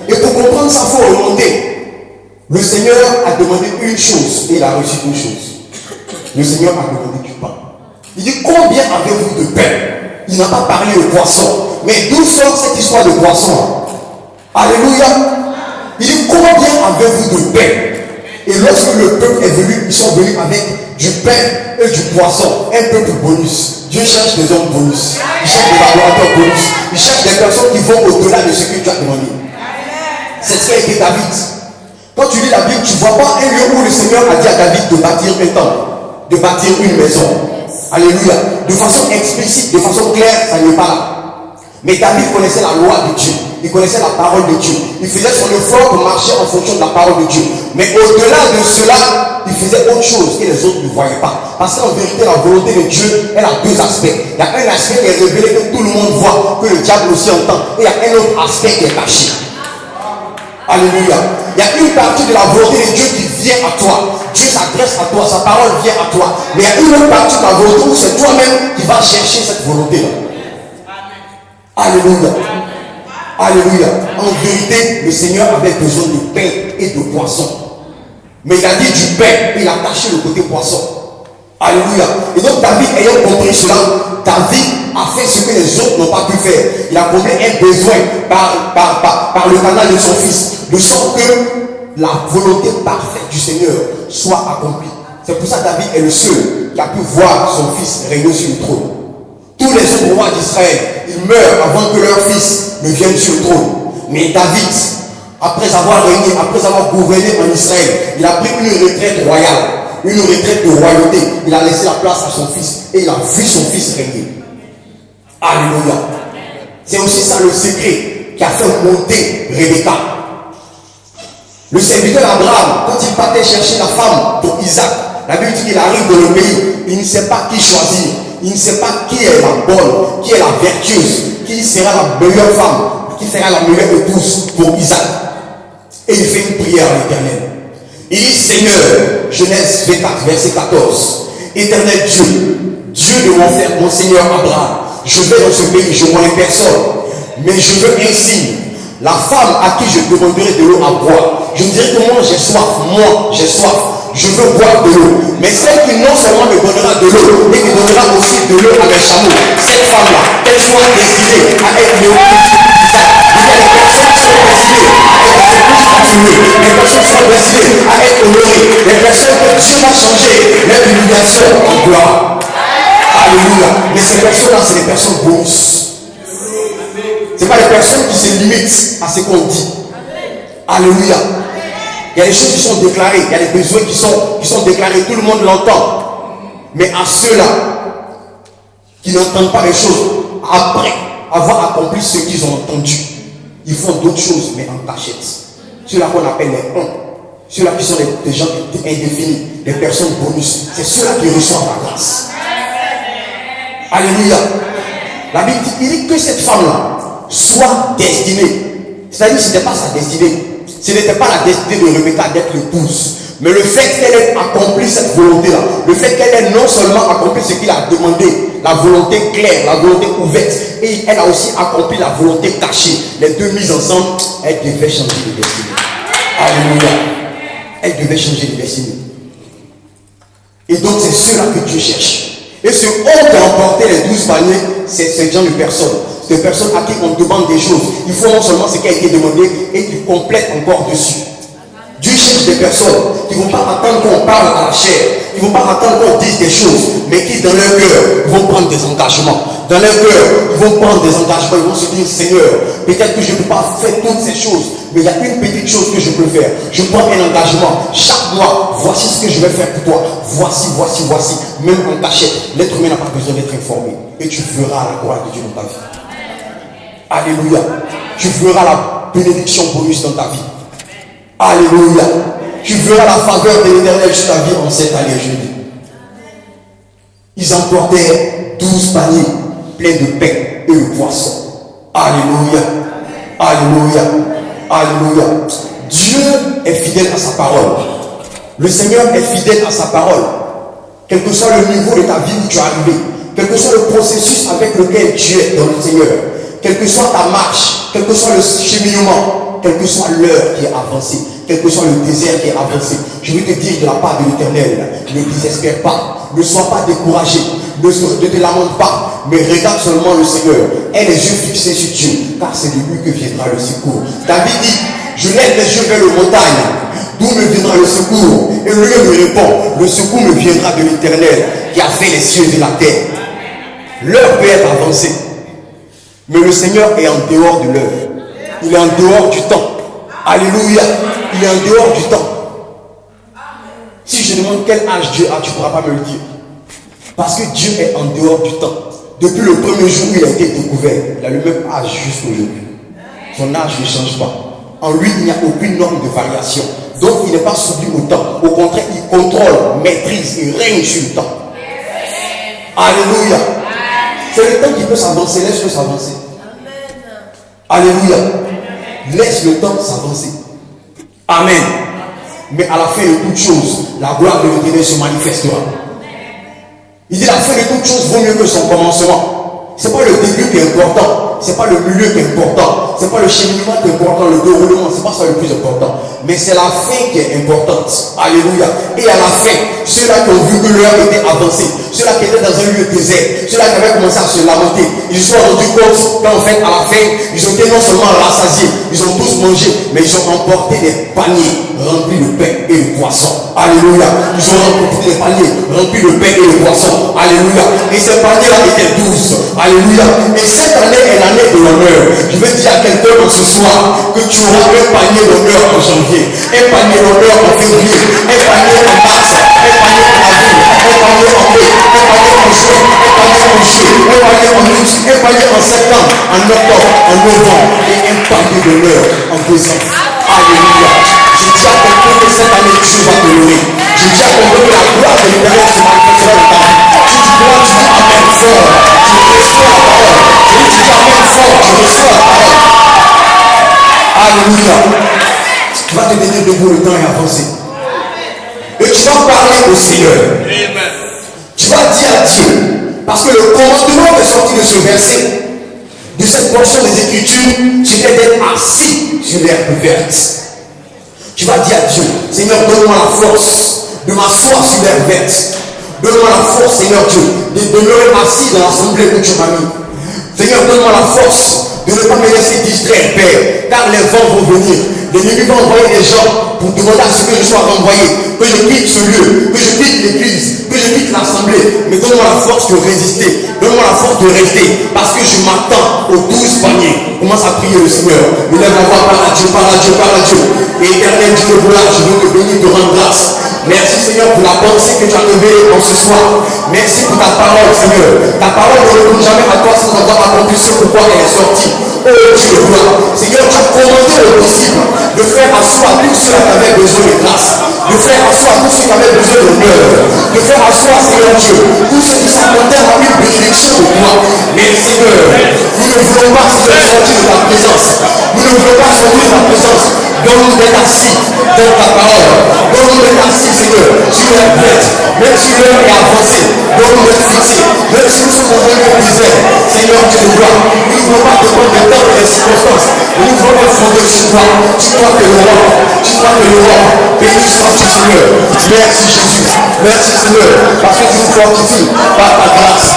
Et pour comprendre ça, il faut remonter. Le Seigneur a demandé une chose et il a reçu une chose. Le Seigneur a demandé du pain. Il dit combien avez-vous de pain? Il n'a pas parlé de poisson. Mais d'où sort cette histoire de poisson? Alléluia. Il dit combien avez-vous de pain? Et lorsque le peuple est venu, ils sont venus avec du pain et du poisson. Un peuple bonus. Dieu cherche des hommes bonus. Il cherche des laboratoires bonus. Il cherche des personnes qui vont au-delà de ce que tu as demandé. C'est ce qu'a été David. Quand tu lis la Bible, tu ne vois pas un lieu où le Seigneur a dit à David de bâtir un temple, de bâtir une maison. Alléluia. De façon explicite, de façon claire, ça n'est pas là. Mais David connaissait la loi de Dieu. Il connaissait la parole de Dieu. Il faisait son effort pour marcher en fonction de la parole de Dieu. Mais au-delà de cela, il faisait autre chose que les autres ne voyaient pas. Parce qu'en vérité, la volonté de Dieu, elle a deux aspects. Il y a un aspect qui est révélé, que tout le monde voit, que le diable aussi entend. Et il y a un autre aspect qui est caché. Alléluia. Il y a une partie de la volonté de Dieu qui vient à toi. Dieu s'adresse à toi, sa parole vient à toi. Mais il y a une autre partie de la volonté où c'est toi-même qui vas chercher cette volonté-là. Alléluia. Alléluia. En vérité, le Seigneur avait besoin de pain et de poisson. Mais il a dit du pain et il a caché le côté poisson. Alléluia. Et donc David, ayant compris cela, David a fait ce que les autres n'ont pas pu faire. Il a comblé un besoin par le canal de son fils, de sorte que la volonté parfaite du Seigneur soit accomplie. C'est pour ça que David est le seul qui a pu voir son fils régner sur le trône. Tous les autres rois d'Israël, ils meurent avant que leur fils ne vienne sur le trône. Mais David, après avoir régné, après avoir gouverné en Israël, il a pris une retraite royale, une retraite de royauté. Il a laissé la place à son fils et il a vu son fils régner. Alléluia. C'est aussi ça le secret qui a fait monter Rebecca. Le serviteur d'Abraham, quand il partait chercher la femme pour Isaac, la Bible dit qu'il arrive dans le pays, il ne sait pas qui choisir. Il ne sait pas qui est la bonne, qui est la vertueuse, qui sera la meilleure femme, qui sera la meilleure épouse pour Isaac. Et il fait une prière à l'Éternel. Il dit Seigneur, Genèse 24, verset 14. Éternel Dieu, Dieu de mon Seigneur Abraham, je vais dans ce pays, je ne connais personne, mais je veux un signe. La femme à qui je demanderai de l'eau à boire, je me dirai que moi j'ai soif, je veux boire de l'eau. Mais celle qui non seulement me donnera de l'eau, mais qui donnera aussi de l'eau à mes chameaux, cette femme-là, qu'elle soit destinée à être le il y a des personnes qui sont destinées à être les personnes sont destinées à être honorées, les personnes que Dieu va changer leur humiliation en gloire. Alléluia. Mais ces personnes-là, c'est des personnes bonus. Ce n'est pas des personnes qui se limitent à ce qu'on dit. Alléluia. Il y a des choses qui sont déclarées, il y a des besoins qui sont déclarés, tout le monde l'entend. Mais à ceux-là qui n'entendent pas les choses, après avoir accompli ce qu'ils ont entendu, ils font d'autres choses, mais en cachette. Ceux-là qu'on appelle les uns, ceux-là qui sont des gens indéfinis, des personnes bonus, c'est ceux-là qui reçoivent la grâce. Alléluia. La Bible dit que cette femme-là soit destinée. C'est-à-dire que ce n'était pas sa destinée. Ce n'était pas la destinée de Rebecca d'être l'épouse. Mais le fait qu'elle ait accompli cette volonté-là, le fait qu'elle ait non seulement accompli ce qu'il a demandé, la volonté claire, la volonté ouverte, et elle a aussi accompli la volonté cachée. Les deux mises ensemble, elle devait changer de destinée. Alléluia. Elle devait changer de destinée. Et donc c'est ceux-là que Dieu cherche. Et ce homme qui a emporté les 12 paniers, c'est ce genre de personnes. C'est des personnes à qui on demande des choses. Il faut non seulement ce qui a été demandé et qui complètent encore dessus. Dieu cherche des personnes qui ne vont pas attendre qu'on parle à la chair, qui ne vont pas attendre qu'on dise des choses, mais qui dans leur cœur vont prendre des engagements. Dans leur cœur, ils vont prendre des engagements, ils vont se dire, Seigneur, peut-être que je ne peux pas faire toutes ces choses, mais il y a une petite chose que je peux faire. Je prends un engagement. Chaque mois, voici ce que je vais faire pour toi. Voici. Même en cachette, l'être humain n'a pas besoin d'être informé. Et tu verras la gloire de Dieu dans ta vie. Alléluia. Tu verras la bénédiction bonus dans ta vie. Alléluia. Tu verras la faveur de l'Éternel sur ta vie en cette année, je dis. Ils emportaient 12 paniers pleins de pain et de poissons. Alléluia. Alléluia. Alléluia. Dieu est fidèle à sa parole. Le Seigneur est fidèle à sa parole. Quel que soit le niveau de ta vie où tu es arrivé, quel que soit le processus avec lequel tu es dans le Seigneur, quelle que soit ta marche, quel que soit le cheminement, quelle que soit l'heure qui est avancée, quel que soit le désert qui est avancé, je veux te dire de la part de l'Éternel, ne désespère pas, ne sois pas découragé, ne te lamente pas, mais regarde seulement le Seigneur, aie les yeux fixés sur Dieu, car c'est de lui que viendra le secours. David dit, je lève les yeux vers le montagne, d'où me viendra le secours, et le lieu me répond, le secours me viendra de l'Éternel, qui a fait les cieux et la terre. L'heure peut être avancée, mais le Seigneur est en dehors de l'heure. Il est en dehors du temps. Alléluia. Il est en dehors du temps. Si je demande quel âge Dieu a, tu ne pourras pas me le dire. Parce que Dieu est en dehors du temps. Depuis le premier jour où il a été découvert, il a le même âge jusqu'aujourd'hui. Son âge ne change pas. En lui, il n'y a aucune norme de variation. Donc, il n'est pas soumis au temps. Au contraire, il contrôle, maîtrise et règne sur le temps. Alléluia. C'est le temps qui peut s'avancer. Laisse-le s'avancer. Alléluia. Laisse le temps s'avancer. Amen. Mais à la fin de toutes choses, la gloire de l'Éternel se manifestera. Il dit la fin de toutes choses vaut mieux que son commencement. Ce n'est pas le début qui est important. Ce n'est pas le milieu qui est important. Ce n'est pas le cheminement qui est important, le déroulement. Ce n'est pas ça le plus important. Mais c'est la fin qui est importante. Alléluia. Et à la fin, ceux-là qui ont vu que l'heure était avancée, ceux-là qui étaient dans un lieu désert, ceux-là qui avaient commencé à se lamenter, ils se sont rendus compte qu'en fait, à la fin, ils ont été non seulement rassasiés, ils ont tous mangé, mais ils ont emporté des paniers remplis de pain et de poissons. Alléluia. Ils ont emporté des paniers remplis de pain et de poissons. Alléluia. Et ces paniers-là étaient 12. Alléluia. Et cette année est l'année de l'honneur. Je veux dire à quelqu'un ce soir que tu auras un panier d'honneur en janvier, un panier d'honneur en février, un panier en mars, un panier en avril, un panier en mai, un panier en juin, un panier en juillet, un panier en août, un panier en septembre, en octobre, en novembre et un panier d'honneur en décembre. Alléluia. Je dis à quelqu'un que cette année Dieu va te louer. Je dis à quelqu'un que la gloire de l'Éternel se manifestera dans ta vie. Si tu crois, tu dis amen fort. Tu reçois la parole. Je dis amen fort. Tu reçois la parole. Alléluia. Tu vas te tenir debout, le temps est avancé. Et tu vas parler au Seigneur. Amen. Tu vas dire à Dieu, parce que le commandement est sorti de ce verset, de cette portion des Écritures, c'était d'être assis sur l'herbe verte. Tu vas dire à Dieu, Seigneur, donne-moi la force de m'asseoir sur l'herbe verte. Donne-moi la force, Seigneur Dieu, de demeurer assis dans l'assemblée où tu m'as mis. Seigneur, donne-moi la force de ne pas me laisser distraire, Père, car les vents vont venir. L'ennemi va envoyer des gens pour demander à ce que je sois renvoyé, que je quitte ce lieu, que je quitte l'église, que je quitte l'assemblée. Mais donne-moi la force de résister. Donne-moi la force de rester parce que je m'attends aux 12 paniers. Commence à prier le Seigneur. Mais lève la voix, parle à Dieu, parle à Dieu, parle à Dieu. Et éternel Dieu de gloire, je veux te bénir, te rendre grâce. Merci Seigneur pour la pensée que tu as levée en ce soir. Merci pour ta parole Seigneur. Ta parole ne retourne jamais à toi sans avoir accompli ce pourquoi elle est sortie. Oh Dieu de gloire. Seigneur, tu as commandé le possible de faire asseoir tous ceux qui avaient besoin de grâce. De faire asseoir tous ceux qui avaient besoin d'honneur. De faire asseoir Seigneur Dieu tous ceux qui s'attendaient à une bénédiction de toi. Mais Seigneur, nous ne voulons pas Seigneur sortir de ta présence. Nous ne voulons pas sortir de ta présence. Donne-nous d'être assis dans ta parole. Donne-nous d'être assis Seigneur sur la tête. Même si l'heure est avancée, donne-nous d'être fixés. Même si nous sommes en train de misère, Seigneur Dieu de gloire, nous ne voulons pas dépendre des temps et des circonstances. Nous ne voulons pas fonder sur toi. Dis-toi que l'Europe, dis-toi que l'Europe, béni sois-tu Seigneur. Merci Jésus. Merci Seigneur, parce que tu nous fortifies par ta grâce.